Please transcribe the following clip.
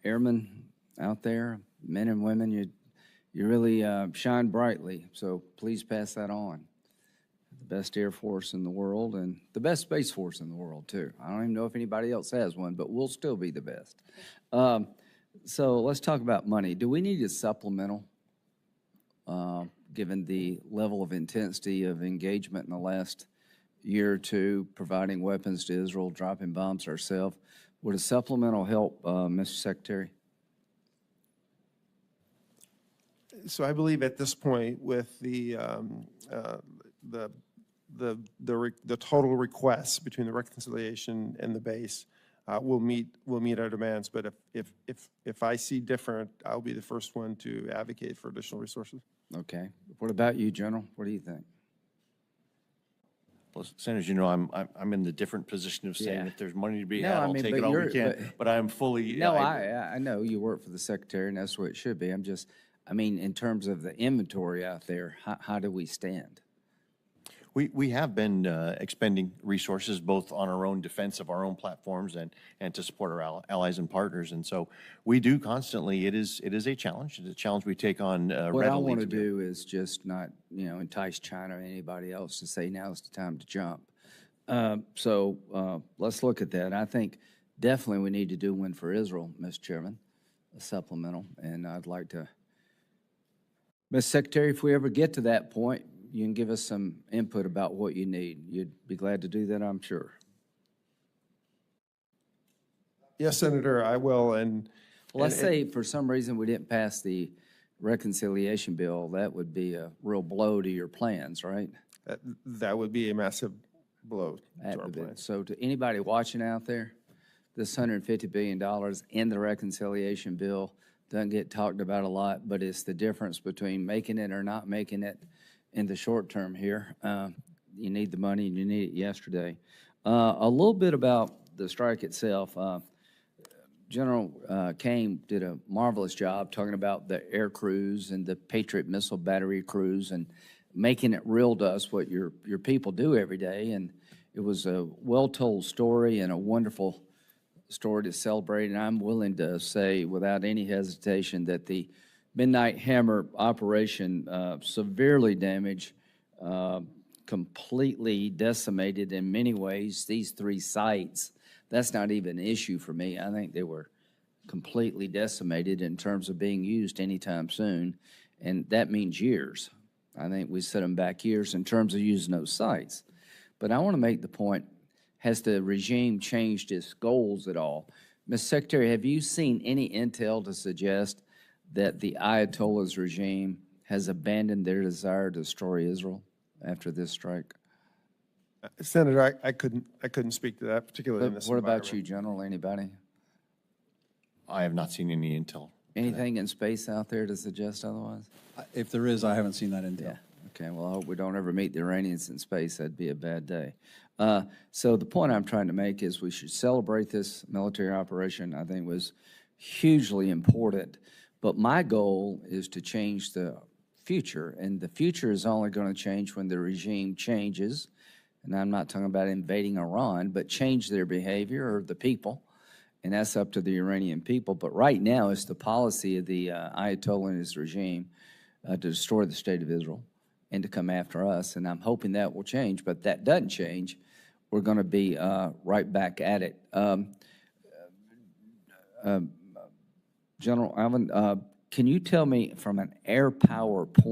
airmen out there, men and women, you really shine brightly, so please pass that on. The best Air Force in the world and the best Space Force in the world, too. I don't even know if anybody else has one, but we'll still be the best. So let's talk about money. Do we need a supplemental, given the level of intensity of engagement in the last year or two, providing weapons to Israel, dropping bombs ourselves? Would a supplemental help, Mr. Secretary? So I believe at this point, with the total requests between the reconciliation and the base, we'll meet our demands. But if I see different, I'll be the first one to advocate for additional resources. Okay. What about you, General? What do you think? Well, Senators, you know, I'm in the different position of saying if there's money to be had, I'll take it all we can. But I'm fully. No, I know you work for the Secretary, and that's what it should be. I mean, in terms of the inventory out there, how do we stand? We have been expending resources both on our own defense of our own platforms and to support our allies and partners. And so we do constantly. It is a challenge. It's a challenge we take on readily. What I want to do is just not, entice China or anybody else to say now's the time to jump. So let's look at that. I think definitely we need to do one for Israel, Mr. Chairman, a supplemental. And I'd like to, Mr. Secretary, if we ever get to that point, you can give us some input about what you need. You'd be glad to do that, I'm sure. Yes, Senator, I will. And well, let's say for some reason we didn't pass the reconciliation bill, that would be a real blow to your plans, right? That would be a massive blow to our plans. So to anybody watching out there, this $150 billion in the reconciliation bill doesn't get talked about a lot, but it's the difference between making it or not making it in the short term here. You need the money and you need it yesterday. A little bit about the strike itself. General Kane did a marvelous job talking about the air crews and the Patriot missile battery crews and making it real to us what your people do every day. And it was a well-told story and a wonderful story to celebrate. And I'm willing to say without any hesitation that the Midnight Hammer operation severely damaged, completely decimated in many ways these three sites. That's not even an issue for me. I think they were completely decimated in terms of being used anytime soon, and that means years. I think we set them back years in terms of using those sites. But I want to make the point, has the regime changed its goals at all? Mr. Secretary, have you seen any intel to suggest that the Ayatollah's regime has abandoned their desire to destroy Israel after this strike? Senator, I couldn't speak to that, particularly in this environment. What about you, General? Anybody? I have not seen any intel. Anything in space out there to suggest otherwise? If there is, I haven't seen that intel. Yeah. Okay, well, I hope we don't ever meet the Iranians in space. That'd be a bad day. So the point I'm trying to make is we should celebrate this military operation. I think it was hugely important. But my goal is to change the future, and the future is only going to change when the regime changes. And I'm not talking about invading Iran, but change their behavior or the people, and that's up to the Iranian people. But right now, it's the policy of the Ayatollah and his regime to destroy the state of Israel and to come after us, and I'm hoping that will change. But that doesn't change, we're going to be right back at it. General Alvin, can you tell me from an air power point